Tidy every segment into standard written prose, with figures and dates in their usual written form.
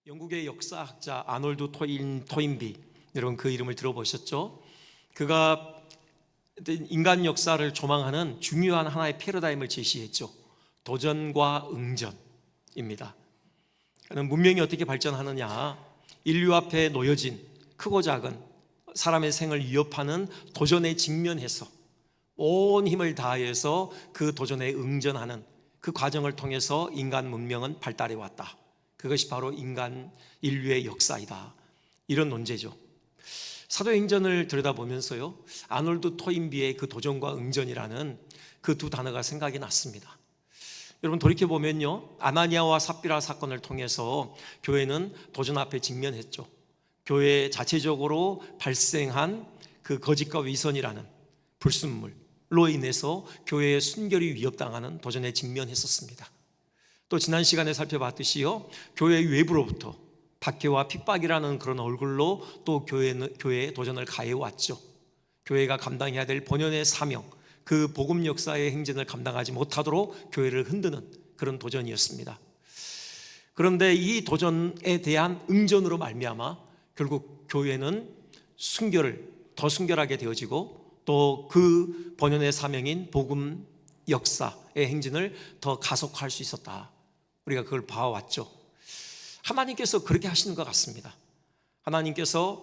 영국의 역사학자 아놀드 토인비, 여러분 그 이름을 들어보셨죠? 그가 인간 역사를 조망하는 중요한 하나의 패러다임을 제시했죠. 도전과 응전입니다. 그는 문명이 어떻게 발전하느냐, 인류 앞에 놓여진 크고 작은 사람의 생을 위협하는 도전에 직면해서 온 힘을 다해서 그 도전에 응전하는 그 과정을 통해서 인간 문명은 발달해 왔다. 그것이 바로 인류의 역사이다. 이런 논제죠. 사도행전을 들여다보면서요, 아놀드 토인비의 그 도전과 응전이라는 그 두 단어가 생각이 났습니다. 여러분 돌이켜보면요, 아나니아와 삽비라 사건을 통해서 교회는 도전 앞에 직면했죠. 교회 자체적으로 발생한 그 거짓과 위선이라는 불순물로 인해서 교회의 순결이 위협당하는 도전에 직면했었습니다. 또 지난 시간에 살펴봤듯이요, 교회 외부로부터 박해와 핍박이라는 그런 얼굴로 또 교회에 도전을 가해왔죠. 교회가 감당해야 될 본연의 사명, 그 복음 역사의 행진을 감당하지 못하도록 교회를 흔드는 그런 도전이었습니다. 그런데 이 도전에 대한 응전으로 말미암아 결국 교회는 더 순결하게 되어지고 또 그 본연의 사명인 복음 역사의 행진을 더 가속화할 수 있었다. 우리가 그걸 봐왔죠. 하나님께서 그렇게 하시는 것 같습니다. 하나님께서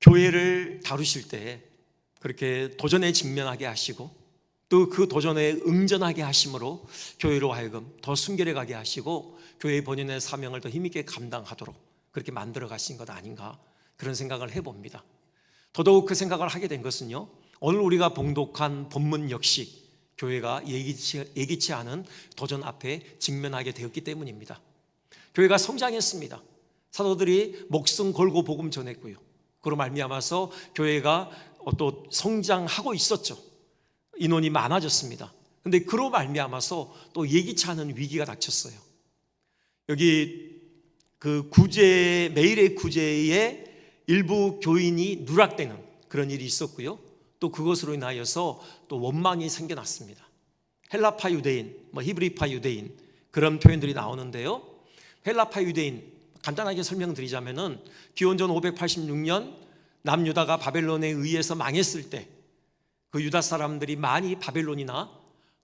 교회를 다루실 때 그렇게 도전에 직면하게 하시고 또 그 도전에 응전하게 하심으로 교회로 하여금 더 순결해 가게 하시고 교회의 본연의 사명을 더 힘있게 감당하도록 그렇게 만들어 가신 것 아닌가, 그런 생각을 해봅니다. 더더욱 그 생각을 하게 된 것은요, 오늘 우리가 봉독한 본문 역시 교회가 예기치 않은 도전 앞에 직면하게 되었기 때문입니다. 교회가 성장했습니다. 사도들이 목숨 걸고 복음 전했고요, 그로 말미암아서 교회가 또 성장하고 있었죠. 인원이 많아졌습니다. 그런데 그로 말미암아서 또 예기치 않은 위기가 닥쳤어요. 여기 그 매일의 구제에 일부 교인이 누락되는 그런 일이 있었고요, 또 그것으로 인하여서 또 원망이 생겨났습니다. 헬라파 유대인, 히브리파 유대인, 그런 표현들이 나오는데요. 헬라파 유대인, 간단하게 설명드리자면은 기원전 586년 남유다가 바벨론에 의해서 망했을 때 그 유다 사람들이 많이 바벨론이나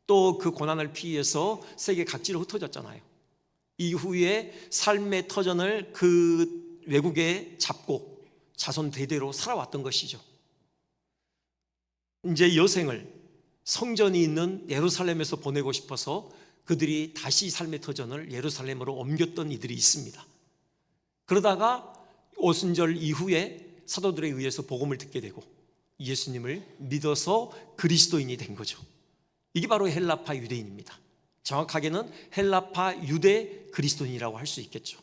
또 그 고난을 피해서 세계 각지로 흩어졌잖아요. 이후에 삶의 터전을 그 외국에 잡고 자손 대대로 살아왔던 것이죠. 이제 여생을 성전이 있는 예루살렘에서 보내고 싶어서 그들이 다시 삶의 터전을 예루살렘으로 옮겼던 이들이 있습니다. 그러다가 오순절 이후에 사도들에 의해서 복음을 듣게 되고 예수님을 믿어서 그리스도인이 된 거죠. 이게 바로 헬라파 유대인입니다. 정확하게는 헬라파 유대 그리스도인이라고 할 수 있겠죠.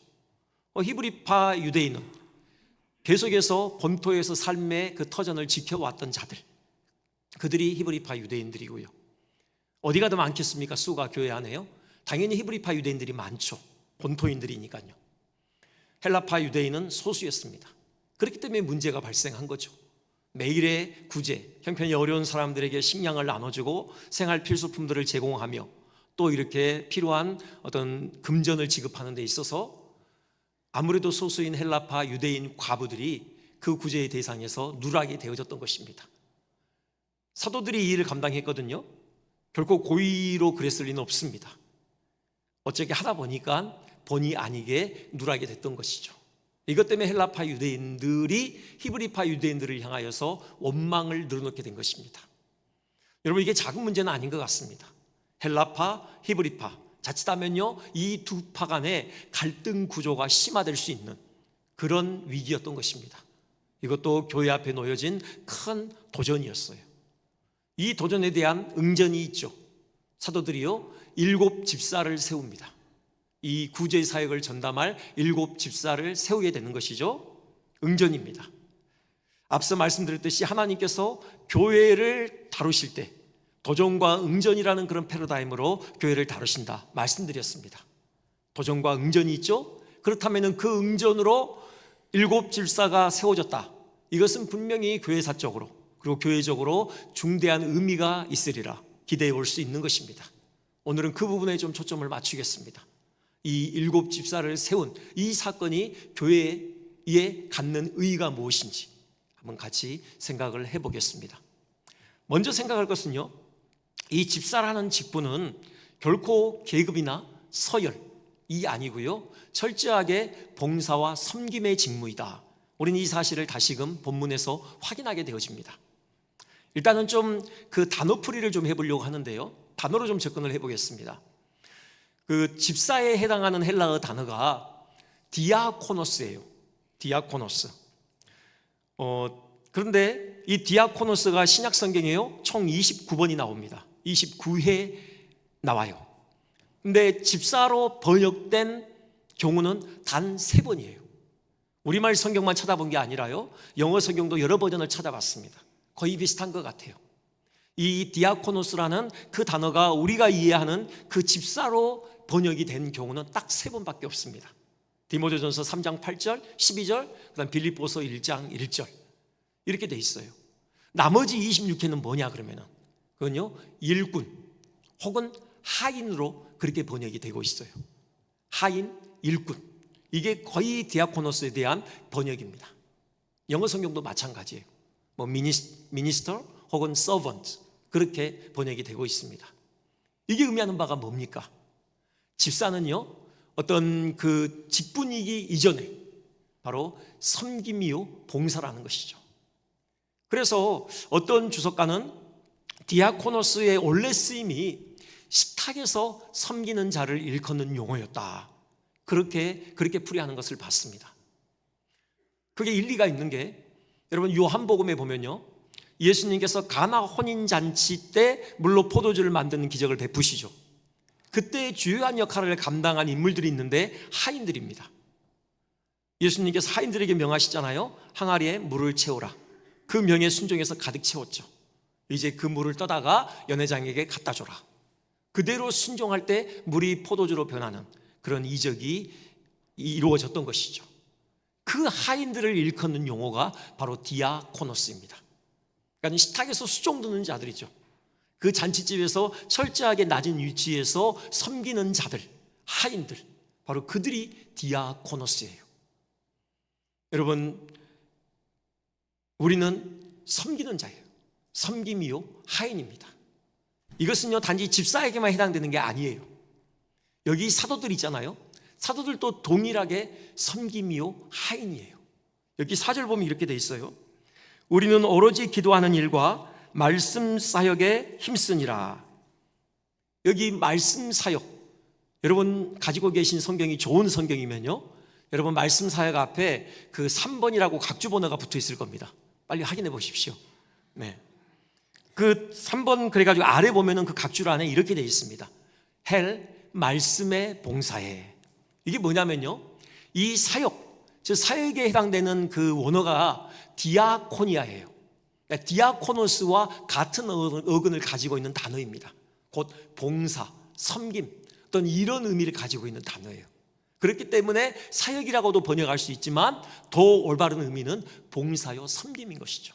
히브리파 유대인은 계속해서 본토에서 삶의 그 터전을 지켜왔던 자들, 그들이 히브리파 유대인들이고요. 어디가 더 많겠습니까? 수가 교회 안에요? 당연히 히브리파 유대인들이 많죠. 본토인들이니까요. 헬라파 유대인은 소수였습니다. 그렇기 때문에 문제가 발생한 거죠. 매일의 구제, 형편이 어려운 사람들에게 식량을 나눠주고 생활 필수품들을 제공하며 또 이렇게 필요한 어떤 금전을 지급하는 데 있어서 아무래도 소수인 헬라파 유대인 과부들이 그 구제의 대상에서 누락이 되어졌던 것입니다. 사도들이 이 일을 감당했거든요. 결코 고의로 그랬을 리는 없습니다. 어쩌게 하다 보니까 본의 아니게 누락이 됐던 것이죠. 이것 때문에 헬라파 유대인들이 히브리파 유대인들을 향하여서 원망을 늘어놓게 된 것입니다. 여러분, 이게 작은 문제는 아닌 것 같습니다. 헬라파, 히브리파, 자칫하면요 이 두 파 간의 갈등 구조가 심화될 수 있는 그런 위기였던 것입니다. 이것도 교회 앞에 놓여진 큰 도전이었어요. 이 도전에 대한 응전이 있죠. 사도들이요 7 집사를 세웁니다. 이 구제 사역을 전담할 7 집사를 세우게 되는 것이죠. 응전입니다. 앞서 말씀드렸듯이 하나님께서 교회를 다루실 때 도전과 응전이라는 그런 패러다임으로 교회를 다루신다 말씀드렸습니다. 도전과 응전이 있죠. 그렇다면 그 응전으로 7 집사가 세워졌다. 이것은 분명히 교회사적으로 그리고 교회적으로 중대한 의미가 있으리라 기대해 볼 수 있는 것입니다. 오늘은 그 부분에 좀 초점을 맞추겠습니다. 이 7 집사를 세운 이 사건이 교회에 갖는 의의가 무엇인지 한번 같이 생각을 해보겠습니다. 먼저 생각할 것은요, 이 집사라는 직분은 결코 계급이나 서열이 아니고요, 철저하게 봉사와 섬김의 직무이다. 우리는 이 사실을 다시금 본문에서 확인하게 되어집니다. 일단은 좀 그 단어풀이를 좀 해보려고 하는데요, 단어로 좀 접근을 해보겠습니다. 그 집사에 해당하는 헬라어 단어가 디아코노스예요. 디아코노스. 그런데 이 디아코노스가 신약 성경에요, 총 29번이 나옵니다. 29회 나와요. 근데 집사로 번역된 경우는 단 3번이에요. 우리말 성경만 찾아본 게 아니라요, 영어 성경도 여러 버전을 찾아봤습니다. 거의 비슷한 것 같아요. 이 디아코노스라는 그 단어가 우리가 이해하는 그 집사로 번역이 된 경우는 딱 3번밖에 없습니다. 디모데전서 3장 8절, 12절, 그다음 빌립보서 1장 1절 이렇게 돼 있어요. 나머지 26회는 뭐냐 그러면은 그건요, 일꾼 혹은 하인으로 그렇게 번역이 되고 있어요. 하인, 일꾼, 이게 거의 디아코노스에 대한 번역입니다. 영어 성경도 마찬가지예요. 뭐 미니스터 혹은 서번트 그렇게 번역이 되고 있습니다. 이게 의미하는 바가 뭡니까? 집사는요, 어떤 그 직분이기 이전에 바로 섬김이요 봉사라는 것이죠. 그래서 어떤 주석가는 디아코노스의 원래 쓰임이 식탁에서 섬기는 자를 일컫는 용어였다, 그렇게 풀이하는 것을 봤습니다. 그게 일리가 있는 게, 여러분 요한복음에 보면요, 예수님께서 가나 혼인잔치 때 물로 포도주를 만드는 기적을 베푸시죠. 그때 주요한 역할을 감당한 인물들이 있는데 하인들입니다. 예수님께서 하인들에게 명하시잖아요. 항아리에 물을 채우라. 그 명에 순종해서 가득 채웠죠. 이제 그 물을 떠다가 연회장에게 갖다 줘라. 그대로 순종할 때 물이 포도주로 변하는 그런 이적이 이루어졌던 것이죠. 그 하인들을 일컫는 용어가 바로 디아코노스입니다. 그러니까 식탁에서 수종 드는 자들이죠. 그 잔치집에서 철저하게 낮은 위치에서 섬기는 자들, 하인들, 바로 그들이 디아코노스예요. 여러분, 우리는 섬기는 자예요. 섬김이요 하인입니다. 이것은요 단지 집사에게만 해당되는 게 아니에요. 여기 사도들 있잖아요. 사도들도 동일하게 섬김이요 하인이에요. 여기 4절 보면 이렇게 돼 있어요. 우리는 오로지 기도하는 일과 말씀 사역에 힘쓰니라. 여기 말씀 사역, 여러분 가지고 계신 성경이 좋은 성경이면요, 여러분 말씀 사역 앞에 그 3번이라고 각주 번호가 붙어 있을 겁니다. 빨리 확인해 보십시오. 네. 그 3번 그래가지고 아래 보면은 그 각줄 안에 이렇게 돼 있습니다. 헬 말씀의 봉사에. 이게 뭐냐면요, 이 사역, 즉 사역에 해당되는 그 원어가 디아코니아예요. 그러니까 디아코노스와 같은 어근을 가지고 있는 단어입니다. 곧 봉사, 섬김, 어떤 이런 의미를 가지고 있는 단어예요. 그렇기 때문에 사역이라고도 번역할 수 있지만 더 올바른 의미는 봉사요 섬김인 것이죠.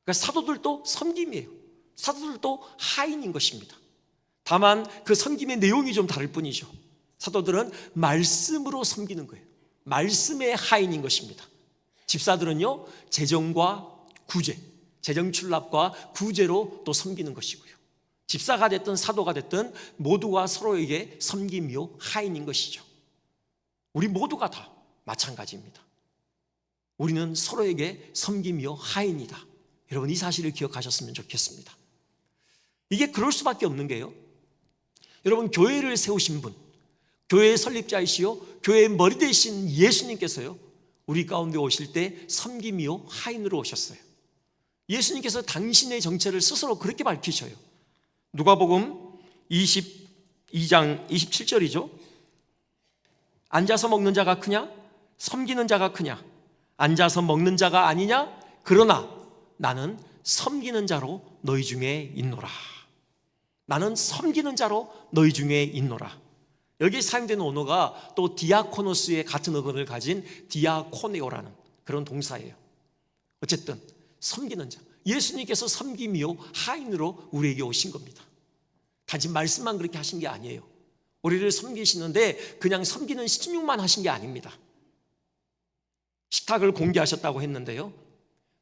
그러니까 사도들도 섬김이에요. 사도들도 하인인 것입니다. 다만 그 섬김의 내용이 좀 다를 뿐이죠. 사도들은 말씀으로 섬기는 거예요. 말씀의 하인인 것입니다. 집사들은요 재정과 구제, 재정 출납과 구제로 또 섬기는 것이고요. 집사가 됐든 사도가 됐든 모두가 서로에게 섬김이요 하인인 것이죠. 우리 모두가 다 마찬가지입니다. 우리는 서로에게 섬김이요 하인이다. 여러분 이 사실을 기억하셨으면 좋겠습니다. 이게 그럴 수밖에 없는 게요, 여러분 교회를 세우신 분, 교회의 설립자이시요 교회의 머리 되신 예수님께서요 우리 가운데 오실 때 섬김이요 하인으로 오셨어요. 예수님께서 당신의 정체를 스스로 그렇게 밝히셔요. 누가복음 22장 27절이죠. 앉아서 먹는 자가 크냐? 섬기는 자가 크냐? 앉아서 먹는 자가 아니냐? 그러나 나는 섬기는 자로 너희 중에 있노라. 나는 섬기는 자로 너희 중에 있노라. 여기 사용되는 언어가 또 디아코노스의 같은 어근을 가진 디아코네오라는 그런 동사예요. 어쨌든 섬기는 자, 예수님께서 섬김이요 하인으로 우리에게 오신 겁니다. 단지 말씀만 그렇게 하신 게 아니에요. 우리를 섬기시는데 그냥 섬기는 신용만 하신 게 아닙니다. 식탁을 공개하셨다고 했는데요,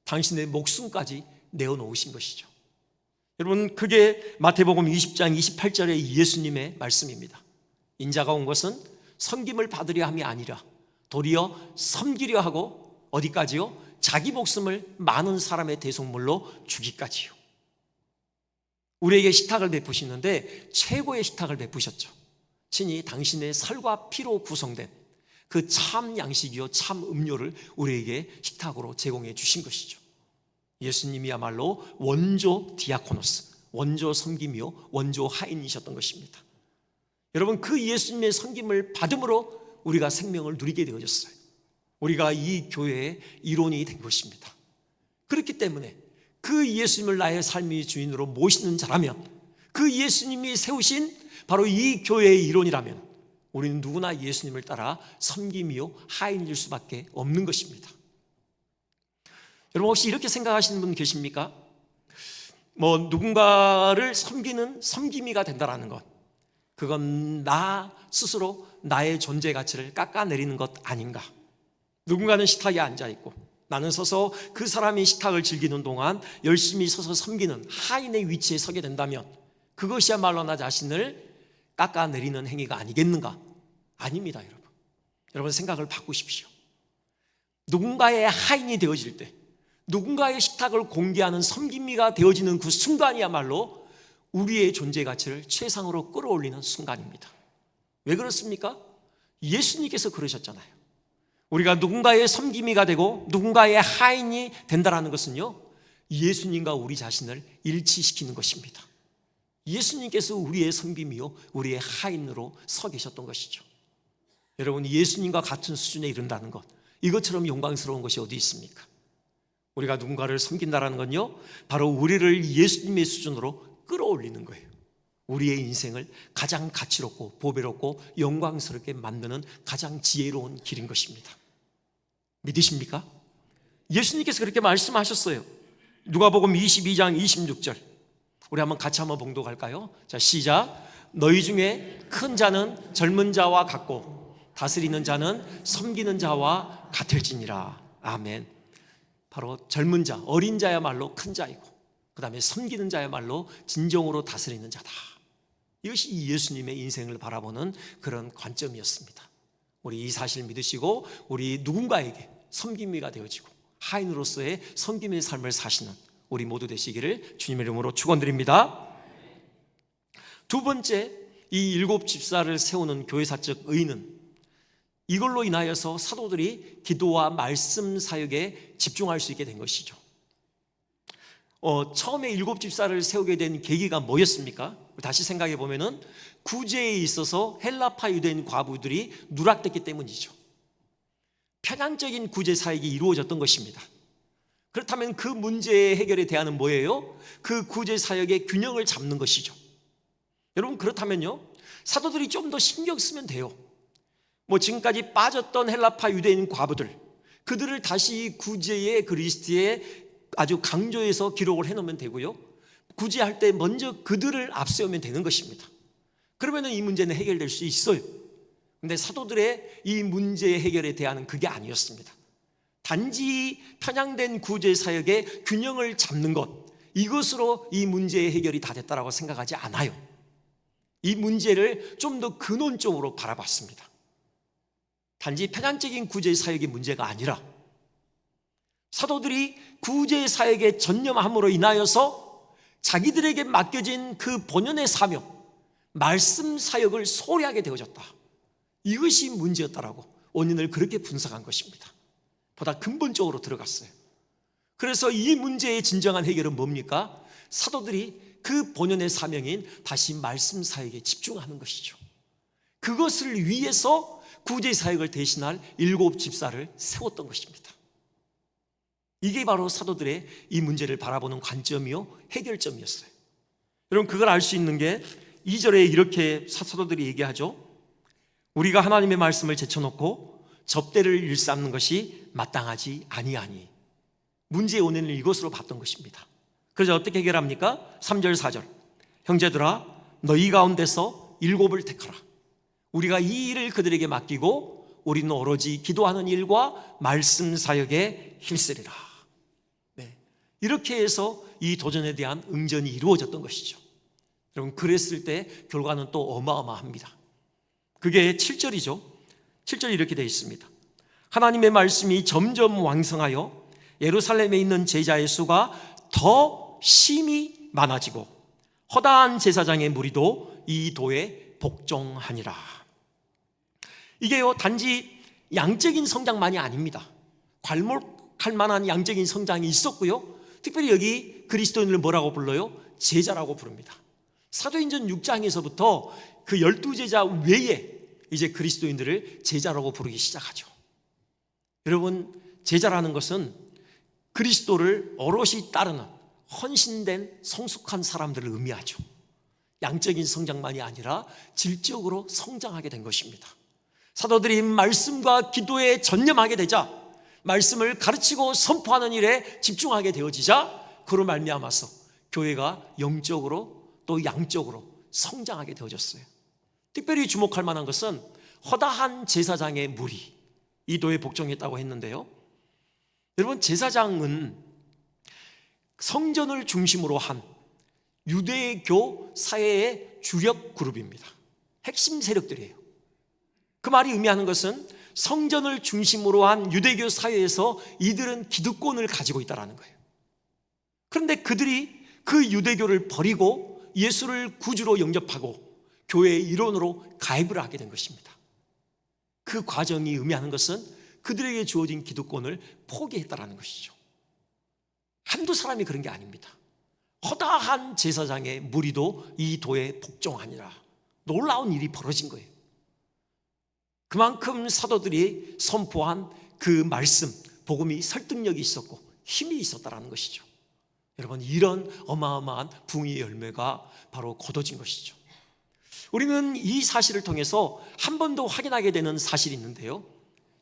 당신의 목숨까지 내어놓으신 것이죠. 여러분, 그게 마태복음 20장 28절의 예수님의 말씀입니다. 인자가 온 것은 섬김을 받으려 함이 아니라 도리어 섬기려 하고 어디까지요? 자기 목숨을 많은 사람의 대속물로 주기까지요. 우리에게 식탁을 베푸시는데 최고의 식탁을 베푸셨죠. 친히 당신의 살과 피로 구성된 그 참 양식이요 참 음료를 우리에게 식탁으로 제공해 주신 것이죠. 예수님이야말로 원조 디아코노스, 원조 섬김이요 원조 하인이셨던 것입니다. 여러분, 그 예수님의 섬김을 받음으로 우리가 생명을 누리게 되어졌어요. 우리가 이 교회의 일원이 된 것입니다. 그렇기 때문에 그 예수님을 나의 삶의 주인으로 모시는 자라면, 그 예수님이 세우신 바로 이 교회의 일원이라면 우리는 누구나 예수님을 따라 섬김이요 하인일 수밖에 없는 것입니다. 여러분, 혹시 이렇게 생각하시는 분 계십니까? 누군가를 섬기는 섬김이가 된다는 것, 그건 나 스스로 나의 존재 가치를 깎아내리는 것 아닌가? 누군가는 식탁에 앉아있고 나는 서서 그 사람이 식탁을 즐기는 동안 열심히 서서 섬기는 하인의 위치에 서게 된다면 그것이야말로 나 자신을 깎아내리는 행위가 아니겠는가? 아닙니다. 여러분 생각을 바꾸십시오. 누군가의 하인이 되어질 때, 누군가의 식탁을 공개하는 섬김이가 되어지는 그 순간이야말로 우리의 존재 가치를 최상으로 끌어올리는 순간입니다. 왜 그렇습니까? 예수님께서 그러셨잖아요. 우리가 누군가의 섬김이가 되고 누군가의 하인이 된다는 것은요, 예수님과 우리 자신을 일치시키는 것입니다. 예수님께서 우리의 섬김이요 우리의 하인으로 서 계셨던 것이죠. 여러분, 예수님과 같은 수준에 이른다는 것, 이것처럼 영광스러운 것이 어디 있습니까? 우리가 누군가를 섬긴다는 건요, 바로 우리를 예수님의 수준으로 끌어올리는 거예요. 우리의 인생을 가장 가치롭고 보배롭고 영광스럽게 만드는 가장 지혜로운 길인 것입니다. 믿으십니까? 예수님께서 그렇게 말씀하셨어요. 누가복음 22장 26절, 우리 같이 한번 봉독할까요? 자, 시작. 너희 중에 큰 자는 젊은 자와 같고 다스리는 자는 섬기는 자와 같을지니라. 아멘. 바로 젊은 자, 어린 자야말로 큰 자이고, 그 다음에 섬기는 자야말로 진정으로 다스리는 자다. 이것이 예수님의 인생을 바라보는 그런 관점이었습니다. 우리 이 사실 믿으시고 우리 누군가에게 섬김이가 되어지고 하인으로서의 섬김의 삶을 사시는 우리 모두 되시기를 주님의 이름으로 축원드립니다. 두 번째, 이 7 집사를 세우는 교회사적 의는 이걸로 인하여서 사도들이 기도와 말씀 사역에 집중할 수 있게 된 것이죠. 처음에 7 집사를 세우게 된 계기가 뭐였습니까? 다시 생각해 보면은 구제에 있어서 헬라파 유대인 과부들이 누락됐기 때문이죠. 편향적인 구제 사역이 이루어졌던 것입니다. 그렇다면 그 문제 해결에 대안은 뭐예요? 그 구제 사역의 균형을 잡는 것이죠. 여러분, 그렇다면요, 사도들이 좀 더 신경 쓰면 돼요. 지금까지 빠졌던 헬라파 유대인 과부들, 그들을 다시 구제의 그 리스트에 아주 강조해서 기록을 해놓으면 되고요, 구제할 때 먼저 그들을 앞세우면 되는 것입니다. 그러면 이 문제는 해결될 수 있어요. 그런데 사도들의 이 문제 해결에 대한 그게 아니었습니다. 단지 편향된 구제 사역의 균형을 잡는 것, 이것으로 이 문제의 해결이 다 됐다고 생각하지 않아요. 이 문제를 좀 더 근원적으로 바라봤습니다. 단지 편향적인 구제 사역의 문제가 아니라 사도들이 구제 사역에 전념함으로 인하여서 자기들에게 맡겨진 그 본연의 사명, 말씀 사역을 소홀히하게 되어졌다. 이것이 문제였다라고 원인을 그렇게 분석한 것입니다. 보다 근본적으로 들어갔어요. 그래서 이 문제의 진정한 해결은 뭡니까? 사도들이 그 본연의 사명인 다시 말씀 사역에 집중하는 것이죠. 그것을 위해서 구제 사역을 대신할 7 집사를 세웠던 것입니다. 이게 바로 사도들의 이 문제를 바라보는 관점이요 해결점이었어요. 여러분, 그걸 알 수 있는 게 2절에 이렇게 사도들이 얘기하죠. 우리가 하나님의 말씀을 제쳐놓고 접대를 일삼는 것이 마땅하지 아니하니. 문제의 원인을 이것으로 봤던 것입니다. 그래서 어떻게 해결합니까? 3절 4절, 형제들아 너희 가운데서 7을 택하라. 우리가 이 일을 그들에게 맡기고 우리는 오로지 기도하는 일과 말씀 사역에 힘쓰리라. 네. 이렇게 해서 이 도전에 대한 응전이 이루어졌던 것이죠. 여러분, 그랬을 때 결과는 또 어마어마합니다. 그게 7절이죠. 7절이 이렇게 되어 있습니다. 하나님의 말씀이 점점 왕성하여 예루살렘에 있는 제자의 수가 더 심히 많아지고 허다한 제사장의 무리도 이 도에 복종하니라. 이게요, 단지 양적인 성장만이 아닙니다. 괄목할 만한 양적인 성장이 있었고요, 특별히 여기 그리스도인을 뭐라고 불러요? 제자라고 부릅니다. 사도행전 6장에서부터 그 12제자 외에 이제 그리스도인들을 제자라고 부르기 시작하죠. 여러분, 제자라는 것은 그리스도를 오롯이 따르는 헌신된 성숙한 사람들을 의미하죠. 양적인 성장만이 아니라 질적으로 성장하게 된 것입니다. 사도들이 말씀과 기도에 전념하게 되자, 말씀을 가르치고 선포하는 일에 집중하게 되어지자, 그로 말미암아서 교회가 영적으로 또 양적으로 성장하게 되어졌어요. 특별히 주목할 만한 것은 허다한 제사장의 무리, 이 도에 복종했다고 했는데요, 여러분, 제사장은 성전을 중심으로 한 유대교 사회의 주력 그룹입니다. 핵심 세력들이에요. 그 말이 의미하는 것은 성전을 중심으로 한 유대교 사회에서 이들은 기득권을 가지고 있다는 거예요. 그런데 그들이 그 유대교를 버리고 예수를 구주로 영접하고 교회의 일원으로 가입을 하게 된 것입니다. 그 과정이 의미하는 것은 그들에게 주어진 기득권을 포기했다는 것이죠. 한두 사람이 그런 게 아닙니다. 허다한 제사장의 무리도 이 도에 복종하니라. 놀라운 일이 벌어진 거예요. 그만큼 사도들이 선포한 그 말씀, 복음이 설득력이 있었고 힘이 있었다는 것이죠. 여러분, 이런 어마어마한 붕의 열매가 바로 거둬진 것이죠. 우리는 이 사실을 통해서 한 번 더 확인하게 되는 사실이 있는데요,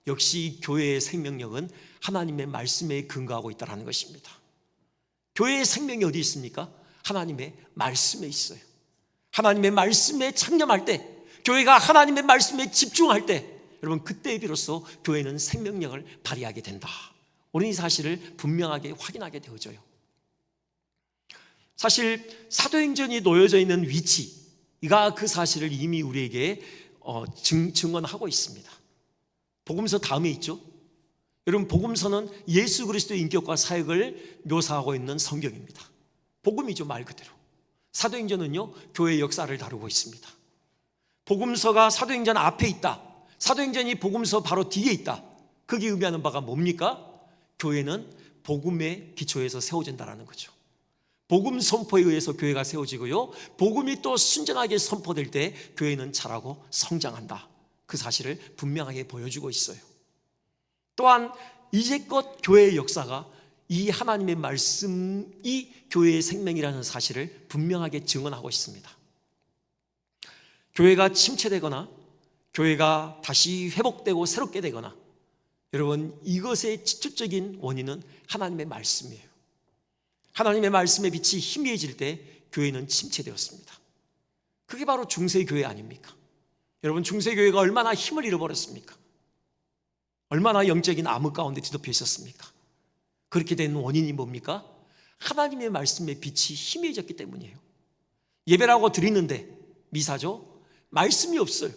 역시 교회의 생명력은 하나님의 말씀에 근거하고 있다는 것입니다. 교회의 생명이 어디 있습니까? 하나님의 말씀에 있어요. 하나님의 말씀에 창념할 때, 교회가 하나님의 말씀에 집중할 때, 여러분, 그때에 비로소 교회는 생명력을 발휘하게 된다. 우리는 이 사실을 분명하게 확인하게 되어져요. 사실 사도행전이 놓여져 있는 위치가 그 사실을 이미 우리에게 증언하고 있습니다. 복음서 다음에 있죠. 여러분, 복음서는 예수 그리스도의 인격과 사역을 묘사하고 있는 성경입니다. 복음이죠, 말 그대로. 사도행전은요, 교회의 역사를 다루고 있습니다. 복음서가 사도행전 앞에 있다, 사도행전이 복음서 바로 뒤에 있다, 그게 의미하는 바가 뭡니까? 교회는 복음의 기초에서 세워진다는 거죠. 복음 선포에 의해서 교회가 세워지고요, 복음이 또 순전하게 선포될 때 교회는 자라고 성장한다, 그 사실을 분명하게 보여주고 있어요. 또한 이제껏 교회의 역사가 이 하나님의 말씀이 교회의 생명이라는 사실을 분명하게 증언하고 있습니다. 교회가 침체되거나 교회가 다시 회복되고 새롭게 되거나, 여러분, 이것의 직접적인 원인은 하나님의 말씀이에요. 하나님의 말씀의 빛이 희미해질 때 교회는 침체되었습니다. 그게 바로 중세교회 아닙니까? 여러분, 중세교회가 얼마나 힘을 잃어버렸습니까? 얼마나 영적인 암흑 가운데 뒤덮여 있었습니까? 그렇게 된 원인이 뭡니까? 하나님의 말씀의 빛이 희미해졌기 때문이에요. 예배라고 드리는데, 미사죠, 말씀이 없어요.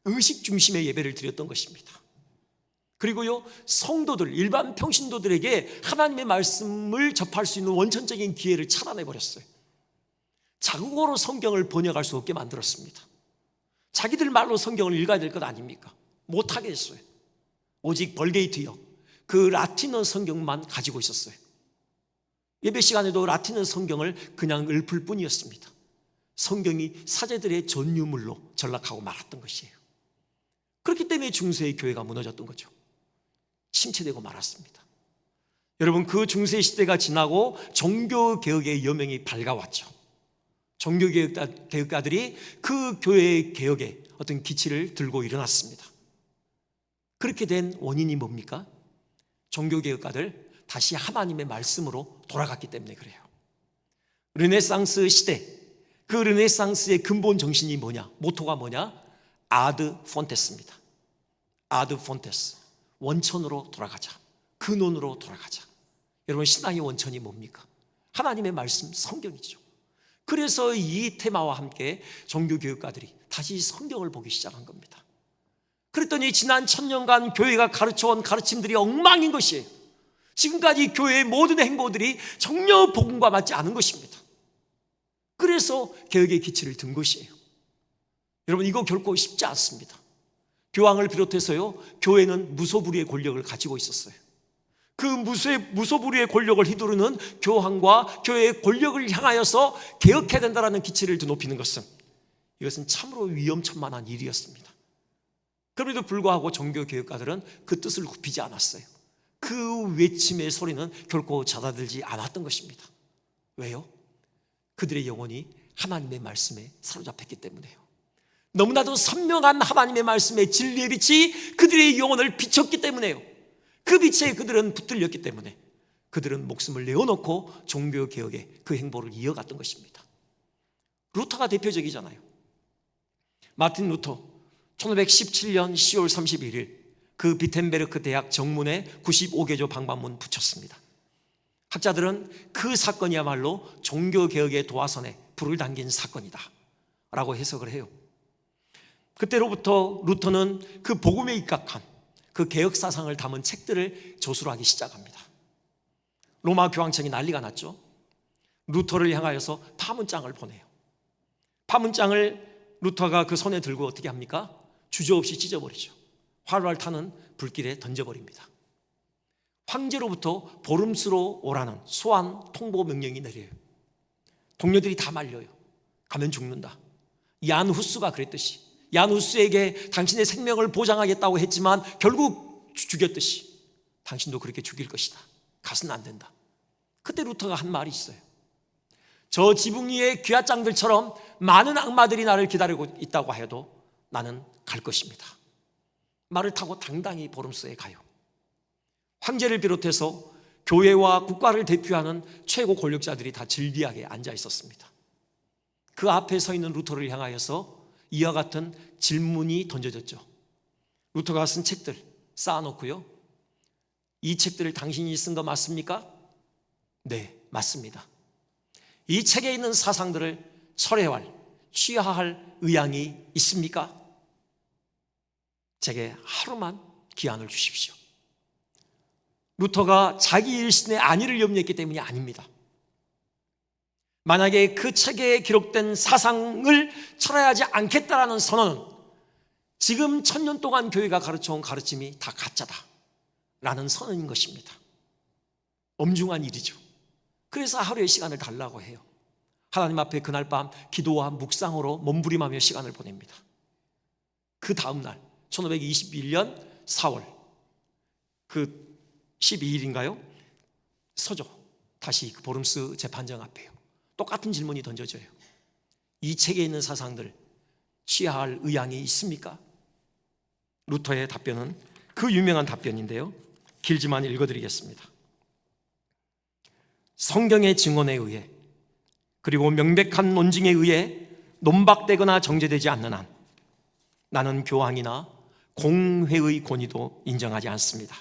의식 중심의 예배를 드렸던 것입니다. 그리고요, 성도들, 일반 평신도들에게 하나님의 말씀을 접할 수 있는 원천적인 기회를 차단해버렸어요. 자국어로 성경을 번역할 수 없게 만들었습니다. 자기들 말로 성경을 읽어야 될 것 아닙니까? 못하게 했어요. 오직 벌게이트역, 그 라틴어 성경만 가지고 있었어요. 예배 시간에도 라틴어 성경을 그냥 읊을 뿐이었습니다. 성경이 사제들의 전유물로 전락하고 말았던 것이에요. 그렇기 때문에 중세의 교회가 무너졌던 거죠. 침체되고 말았습니다. 여러분, 그 중세 시대가 지나고 종교개혁의 여명이 밝아왔죠. 종교개혁가들이 그 교회의 개혁에 어떤 기치를 들고 일어났습니다. 그렇게 된 원인이 뭡니까? 종교개혁가들 다시 하나님의 말씀으로 돌아갔기 때문에 그래요. 르네상스 시대, 그 르네상스의 근본 정신이 뭐냐? 모토가 뭐냐? 아드 폰테스입니다. 아드 폰테스, 원천으로 돌아가자, 근원으로 돌아가자. 여러분, 신앙의 원천이 뭡니까? 하나님의 말씀, 성경이죠. 그래서 이 테마와 함께 종교교육가들이 다시 성경을 보기 시작한 겁니다. 그랬더니 지난 1000년간 교회가 가르쳐온 가르침들이 엉망인 것이에요. 지금까지 교회의 모든 행보들이 전혀 복음과 맞지 않은 것입니다. 그래서 개혁의 기치를 든 것이에요. 여러분, 이거 결코 쉽지 않습니다. 교황을 비롯해서요, 교회는 무소불위의 권력을 가지고 있었어요. 그 무소불위의 권력을 휘두르는 교황과 교회의 권력을 향하여서 개혁해야 된다는 기치를 높이는 것은, 이것은 참으로 위험천만한 일이었습니다. 그럼에도 불구하고 종교개혁가들은 그 뜻을 굽히지 않았어요. 그 외침의 소리는 결코 잦아들지 않았던 것입니다. 왜요? 그들의 영혼이 하나님의 말씀에 사로잡혔기 때문에요. 너무나도 선명한 하나님의 말씀의 진리의 빛이 그들의 영혼을 비췄기 때문에요. 그 빛에 그들은 붙들렸기 때문에 그들은 목숨을 내어놓고 종교개혁의 그 행보를 이어갔던 것입니다. 루터가 대표적이잖아요. 마틴 루터 1517년 10월 31일 그 비텐베르크 대학 정문에 95개조 방방문 붙였습니다. 학자들은 그 사건이야말로 종교개혁의 도화선에 불을 당긴 사건이다 라고 해석을 해요. 그때로부터 루터는 그 복음에 입각한 그 개혁 사상을 담은 책들을 저술하기 시작합니다. 로마 교황청이 난리가 났죠. 루터를 향하여서 파문장을 보내요. 파문장을 루터가 그 손에 들고 어떻게 합니까? 주저없이 찢어버리죠. 활활 타는 불길에 던져버립니다. 황제로부터 보름수로 오라는 소환 통보 명령이 내려요. 동료들이 다 말려요. 가면 죽는다. 얀 후스가 그랬듯이, 얀 후스에게 당신의 생명을 보장하겠다고 했지만 결국 죽였듯이 당신도 그렇게 죽일 것이다. 가서는 안 된다. 그때 루터가 한 말이 있어요. 저 지붕 위의 귀하장들처럼 많은 악마들이 나를 기다리고 있다고 해도 나는 갈 것입니다. 말을 타고 당당히 보름수에 가요. 황제를 비롯해서 교회와 국가를 대표하는 최고 권력자들이 다 즐비하게 앉아 있었습니다. 그 앞에 서 있는 루터를 향하여서 이와 같은 질문이 던져졌죠. 루터가 쓴 책들 쌓아놓고요, 이 책들을 당신이 쓴 거 맞습니까? 네, 맞습니다. 이 책에 있는 사상들을 철회할, 취하할 의향이 있습니까? 제게 하루만 기한을 주십시오. 루터가 자기 일신의 안위를 염려했기 때문이 아닙니다. 만약에 그 책에 기록된 사상을 철회하지 않겠다라는 선언은 지금 1000년 동안 교회가 가르쳐온 가르침이 다 가짜다 라는 선언인 것입니다. 엄중한 일이죠. 그래서 하루의 시간을 달라고 해요. 하나님 앞에 그날 밤 기도와 묵상으로 몸부림하며 시간을 보냅니다. 그 다음 날 1521년 4월 그 12일인가요? 서죠. 다시 그 보름스 재판정 앞에요. 똑같은 질문이 던져져요. 이 책에 있는 사상들 취하할 의향이 있습니까? 루터의 답변은 그 유명한 답변인데요, 길지만 읽어드리겠습니다. 성경의 증언에 의해 그리고 명백한 논증에 의해 논박되거나 정죄되지 않는 한 나는 교황이나 공회의 권위도 인정하지 않습니다.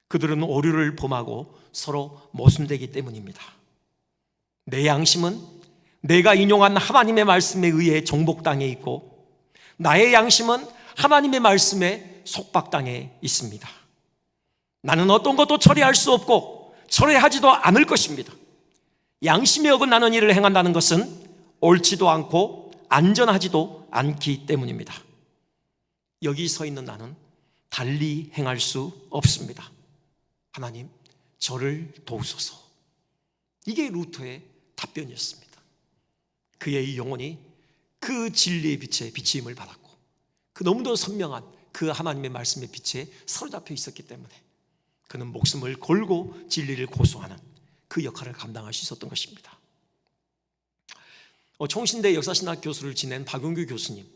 그들은 오류를 범하고 서로 모순되기 때문입니다. 내 양심은 내가 인용한 하나님의 말씀에 의해 정복당해 있고 나의 양심은 하나님의 말씀에 속박당해 있습니다. 나는 어떤 것도 처리할 수 없고 처리하지도 않을 것입니다. 양심에 어긋나는 일을 행한다는 것은 옳지도 않고 안전하지도 않기 때문입니다. 여기 서 있는 나는 달리 행할 수 없습니다. 하나님, 저를 도우소서. 이게 루터의 답변이었습니다. 그의 영혼이 그 진리의 빛에 비침을 받았고 그 너무도 선명한 그 하나님의 말씀의 빛에 사로잡혀 있었기 때문에 그는 목숨을 걸고 진리를 고수하는 그 역할을 감당할 수 있었던 것입니다. 총신대 역사신학 교수를 지낸 박용규 교수님,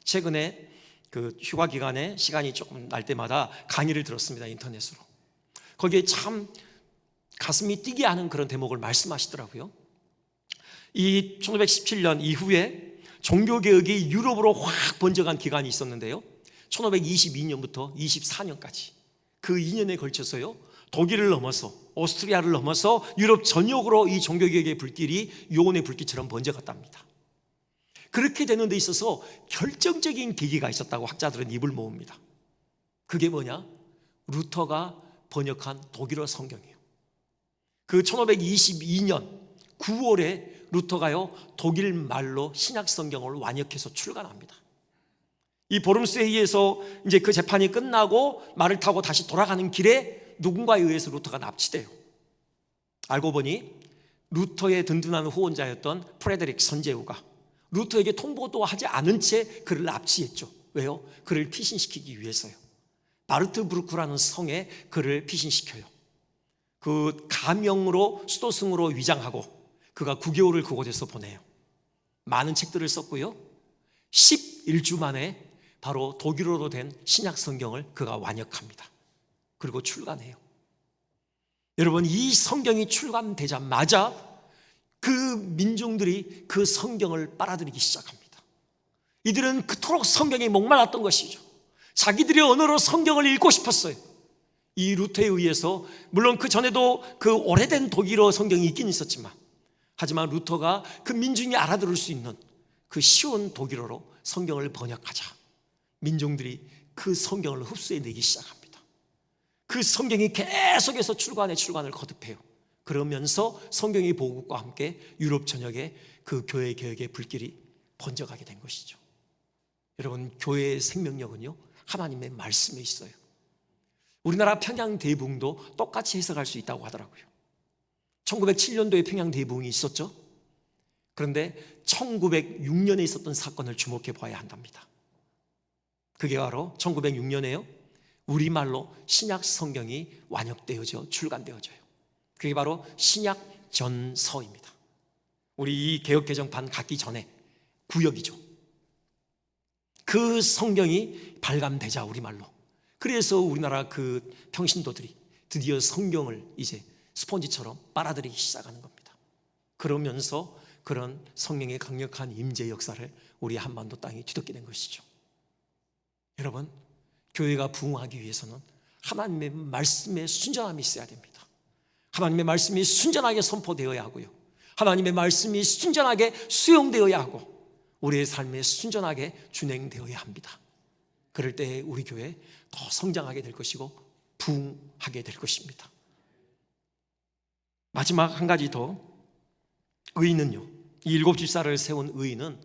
최근에 그 휴가 기간에 시간이 조금 날 때마다 강의를 들었습니다. 인터넷으로. 거기에 참 가슴이 뛰게 하는 그런 대목을 말씀하시더라고요. 이 1917년 이후에 종교개혁이 유럽으로 확 번져간 기간이 있었는데요, 1522년부터 24년까지 그 2년에 걸쳐서요, 독일을 넘어서 오스트리아를 넘어서 유럽 전역으로 이 종교개혁의 불길이 요온의 불길처럼 번져갔답니다. 그렇게 되는 데 있어서 결정적인 계기가 있었다고 학자들은 입을 모읍니다. 그게 뭐냐? 루터가 번역한 독일어 성경이에요. 그 1522년 9월에 루터가요, 독일 말로 신약 성경을 완역해서 출간합니다. 이 보름스회의에서 이제 그 재판이 끝나고 말을 타고 다시 돌아가는 길에 누군가에 의해서 루터가 납치돼요. 알고 보니 루터의 든든한 후원자였던 프레데릭 선제우가 루터에게 통보도 하지 않은 채 그를 납치했죠. 왜요? 그를 피신시키기 위해서요. 바르트브루크라는 성에 그를 피신시켜요. 그 가명으로 수도승으로 위장하고 그가 9개월을 그곳에서 보내요. 많은 책들을 썼고요, 11주 만에 바로 독일어로 된 신약 성경을 그가 완역합니다. 그리고 출간해요. 여러분, 이 성경이 출간되자마자 그 민중들이 그 성경을 빨아들이기 시작합니다. 이들은 그토록 성경에 목말랐던 것이죠. 자기들의 언어로 성경을 읽고 싶었어요. 이 루터에 의해서, 물론 그 전에도 그 오래된 독일어 성경이 있긴 있었지만, 하지만 루터가 그 민중이 알아들을 수 있는 그 쉬운 독일어로 성경을 번역하자 민중들이 그 성경을 흡수해내기 시작합니다. 그 성경이 계속해서 출간을 거듭해요. 그러면서 성경의 보급과 함께 유럽 전역에 그 교회 개혁의 불길이 번져가게 된 것이죠. 여러분, 교회의 생명력은요, 하나님의 말씀에 있어요. 우리나라 평양대부흥도 똑같이 해석할 수 있다고 하더라고요. 1907년도에 평양대부흥이 있었죠. 그런데 1906년에 있었던 사건을 주목해 봐야 한답니다. 그게 바로 1906년에요, 우리말로 신약 성경이 완역되어져 출간되어져요. 그게 바로 신약 전서입니다. 우리 이 개혁개정판 갖기 전에 구역이죠. 그 성경이 발간되자 우리말로, 그래서 우리나라 그 평신도들이 드디어 성경을 이제 스폰지처럼 빨아들이기 시작하는 겁니다. 그러면서 그런 성령의 강력한 임재 역사를 우리 한반도 땅에 뒤덮게 된 것이죠. 여러분, 교회가 부흥하기 위해서는 하나님의 말씀에 순전함이 있어야 됩니다. 하나님의 말씀이 순전하게 선포되어야 하고요, 하나님의 말씀이 순전하게 수용되어야 하고, 우리의 삶에 순전하게 준행되어야 합니다. 그럴 때 우리 교회 더 성장하게 될 것이고 부흥하게 될 것입니다. 마지막 한 가지 더, 의인은요, 이 7 집사를 세운 의인은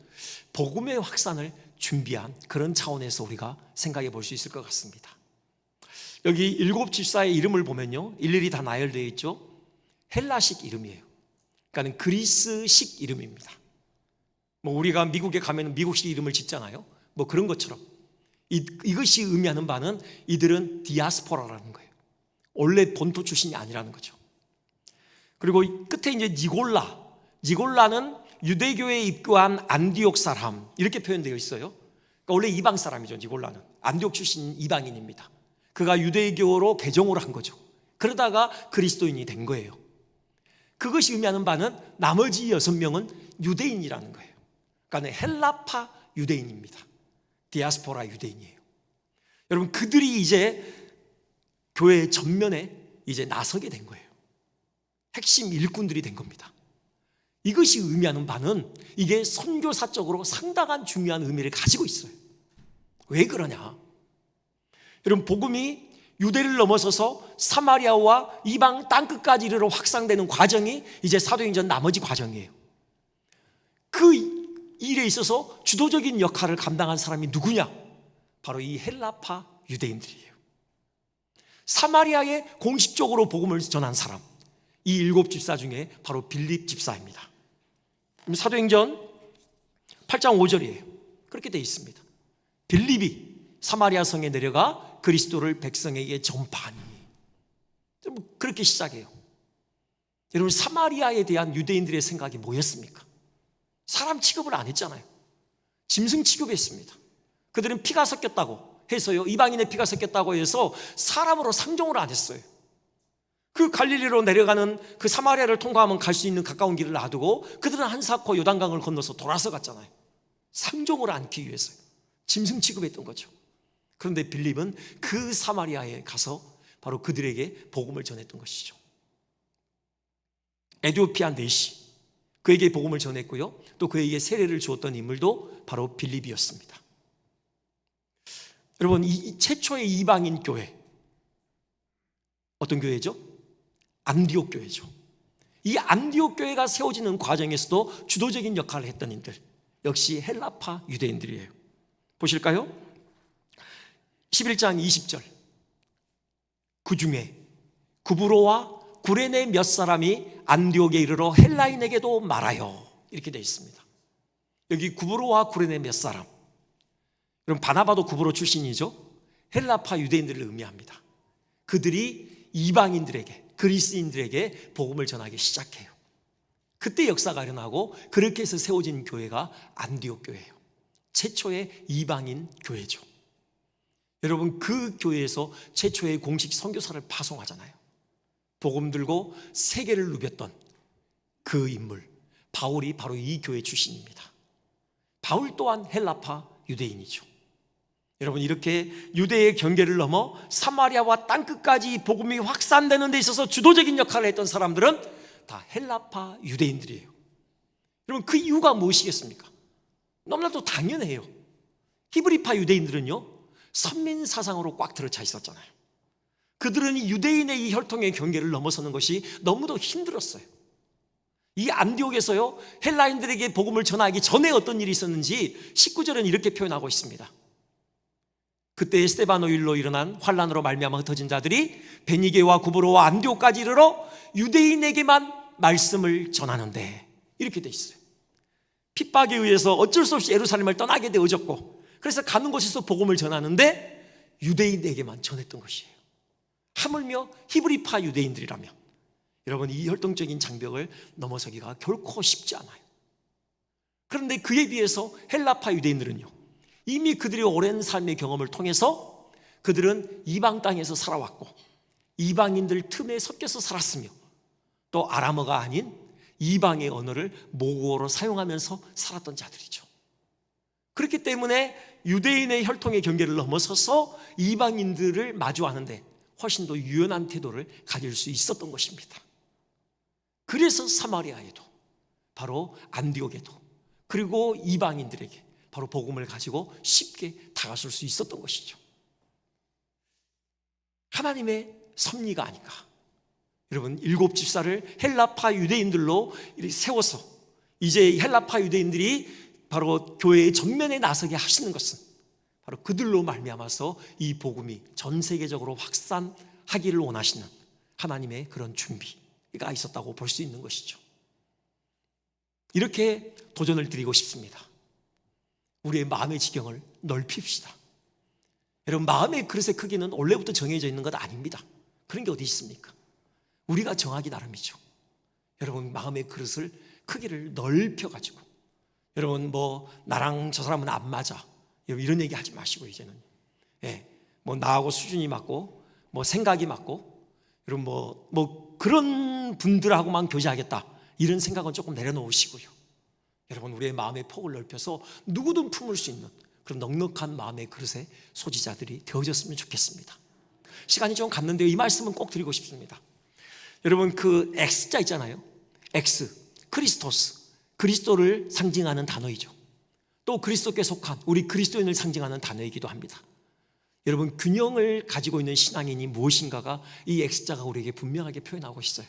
복음의 확산을 준비한 그런 차원에서 우리가 생각해 볼 수 있을 것 같습니다. 여기 7 집사의 이름을 보면요, 일일이 다 나열되어 있죠. 헬라식 이름이에요. 그러니까 그리스식 이름입니다. 우리가 미국에 가면 미국식 이름을 짓잖아요. 그런 것처럼 이것이 의미하는 바는 이들은 디아스포라라는 거예요. 원래 본토 출신이 아니라는 거죠. 그리고 끝에 이제 니골라는 유대교에 입교한 안디옥 사람, 이렇게 표현되어 있어요. 그러니까 원래 이방 사람이죠. 니골라는 안디옥 출신 이방인입니다. 그가 유대교로 개종을 한 거죠. 그러다가 그리스도인이 된 거예요. 그것이 의미하는 바는 나머지 6명은 유대인이라는 거예요. 그러니까 헬라파 유대인입니다. 디아스포라 유대인이에요. 여러분, 그들이 이제 교회의 전면에 이제 나서게 된 거예요. 핵심 일꾼들이 된 겁니다. 이것이 의미하는 바는 이게 선교사적으로 상당한 중요한 의미를 가지고 있어요. 왜 그러냐? 여러분, 복음이 유대를 넘어서서 사마리아와 이방 땅끝까지 이르러 확산되는 과정이 이제 사도행전 나머지 과정이에요. 그 일에 있어서 주도적인 역할을 감당한 사람이 누구냐? 바로 이 헬라파 유대인들이에요. 사마리아에 공식적으로 복음을 전한 사람, 이 7 집사 중에 바로 빌립 집사입니다. 사도행전 8장 5절이에요. 그렇게 되어 있습니다. 빌립이 사마리아 성에 내려가 그리스도를 백성에게 전파하니, 그렇게 시작해요. 여러분, 사마리아에 대한 유대인들의 생각이 뭐였습니까? 사람 취급을 안 했잖아요. 짐승 취급했습니다. 그들은 피가 섞였다고 해서요, 이방인의 피가 섞였다고 해서 사람으로 상종을 안 했어요. 그 갈릴리로 내려가는 그 사마리아를 통과하면 갈 수 있는 가까운 길을 놔두고 그들은 한사코 요단강을 건너서 돌아서 갔잖아요. 상종을 안기 위해서요. 짐승 취급했던 거죠. 그런데 빌립은 그 사마리아에 가서 바로 그들에게 복음을 전했던 것이죠. 에티오피아 내시, 그에게 복음을 전했고요, 또 그에게 세례를 주었던 인물도 바로 빌립이었습니다. 여러분, 이 최초의 이방인 교회, 어떤 교회죠? 안디옥 교회죠. 이 안디옥 교회가 세워지는 과정에서도 주도적인 역할을 했던 인들, 역시 헬라파 유대인들이에요. 보실까요? 11장 20절, 그 중에 구브로와 구레네 몇 사람이 안디옥에 이르러 헬라인에게도 말하여, 이렇게 되어 있습니다. 여기 구브로와 구레네 몇 사람, 그럼 바나바도 구브로 출신이죠. 헬라파 유대인들을 의미합니다. 그들이 이방인들에게, 그리스인들에게 복음을 전하기 시작해요. 그때 역사가 일어나고 그렇게 해서 세워진 교회가 안디옥 교회예요. 최초의 이방인 교회죠. 여러분, 그 교회에서 최초의 공식 선교사를 파송하잖아요. 복음 들고 세계를 누볐던 그 인물 바울이 바로 이 교회 출신입니다. 바울 또한 헬라파 유대인이죠. 여러분, 이렇게 유대의 경계를 넘어 사마리아와 땅끝까지 복음이 확산되는 데 있어서 주도적인 역할을 했던 사람들은 다 헬라파 유대인들이에요. 여러분, 그 이유가 무엇이겠습니까? 너무나도 당연해요. 히브리파 유대인들은요, 선민 사상으로 꽉 들어차 있었잖아요. 그들은 유대인의 이 혈통의 경계를 넘어서는 것이 너무도 힘들었어요. 이 안디옥에서요, 헬라인들에게 복음을 전하기 전에 어떤 일이 있었는지 19절은 이렇게 표현하고 있습니다. 그때 스데바노 일로 일어난 환란으로 말미암아 흩어진 자들이 베니게와 구브로와 안디옥까지 이르러 유대인에게만 말씀을 전하는데, 이렇게 돼 있어요. 핍박에 의해서 어쩔 수 없이 예루살렘을 떠나게 되어졌고, 그래서 가는 곳에서 복음을 전하는데 유대인에게만 전했던 것이에요. 하물며 히브리파 유대인들이라면 여러분, 이 혈통적인 장벽을 넘어서기가 결코 쉽지 않아요. 그런데 그에 비해서 헬라파 유대인들은요, 이미 그들의 오랜 삶의 경험을 통해서 그들은 이방 땅에서 살아왔고 이방인들 틈에 섞여서 살았으며 또 아람어가 아닌 이방의 언어를 모국어로 사용하면서 살았던 자들이죠. 그렇기 때문에 유대인의 혈통의 경계를 넘어서서 이방인들을 마주하는데 훨씬 더 유연한 태도를 가질 수 있었던 것입니다. 그래서 사마리아에도, 바로 안디옥에도, 그리고 이방인들에게 바로 복음을 가지고 쉽게 다가설 수 있었던 것이죠. 하나님의 섭리가 아닌가. 여러분, 7집사를 헬라파 유대인들로 세워서 이제 헬라파 유대인들이 바로 교회의 전면에 나서게 하시는 것은 바로 그들로 말미암아서 이 복음이 전 세계적으로 확산하기를 원하시는 하나님의 그런 준비가 있었다고 볼 수 있는 것이죠. 이렇게 도전을 드리고 싶습니다. 우리의 마음의 지경을 넓힙시다. 여러분, 마음의 그릇의 크기는 원래부터 정해져 있는 것 아닙니다. 그런 게 어디 있습니까? 우리가 정하기 나름이죠. 여러분, 마음의 그릇을 크기를 넓혀가지고, 여러분, 나랑 저 사람은 안 맞아, 이런 얘기 하지 마시고, 이제는 나하고 수준이 맞고 생각이 맞고, 여러분 그런 분들하고만 교제하겠다, 이런 생각은 조금 내려놓으시고요. 여러분, 우리의 마음의 폭을 넓혀서 누구든 품을 수 있는 그런 넉넉한 마음의 그릇의 소지자들이 되어졌으면 좋겠습니다. 시간이 좀 갔는데요, 이 말씀은 꼭 드리고 싶습니다. 여러분, 그 X자 있잖아요. X, 크리스토스, 그리스도를 상징하는 단어이죠. 또 그리스도께 속한 우리 그리스도인을 상징하는 단어이기도 합니다. 여러분, 균형을 가지고 있는 신앙인이 무엇인가가 이 X자가 우리에게 분명하게 표현하고 있어요.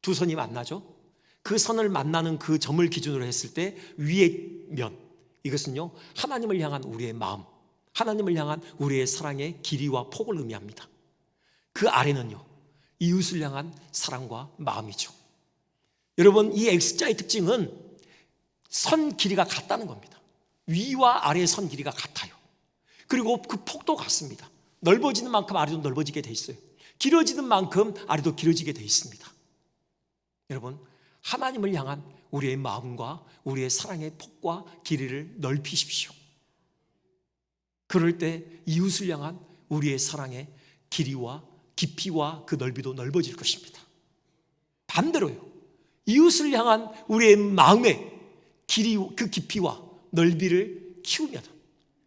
두 선이 만나죠. 그 선을 만나는 그 점을 기준으로 했을 때 위의 면, 이것은요, 하나님을 향한 우리의 마음, 하나님을 향한 우리의 사랑의 길이와 폭을 의미합니다. 그 아래는요, 이웃을 향한 사랑과 마음이죠. 여러분, 이 X자의 특징은 선 길이가 같다는 겁니다. 위와 아래의 선 길이가 같아요. 그리고 그 폭도 같습니다. 넓어지는 만큼 아래도 넓어지게 돼 있어요. 길어지는 만큼 아래도 길어지게 돼 있습니다. 여러분, 하나님을 향한 우리의 마음과 우리의 사랑의 폭과 길이를 넓히십시오. 그럴 때 이웃을 향한 우리의 사랑의 길이와 깊이와 그 넓이도 넓어질 것입니다. 반대로요, 이웃을 향한 우리의 마음의 길이, 그 깊이와 넓이를 키우면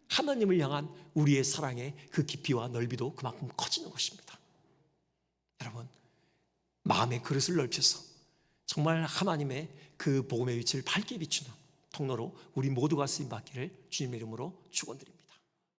하나님을 향한 우리의 사랑의 그 깊이와 넓이도 그만큼 커지는 것입니다. 여러분, 마음의 그릇을 넓혀서 정말 하나님의 그 복음의 위치를 밝게 비추는 통로로 우리 모두가 쓰임받기를 주님의 이름으로 축원드립니다.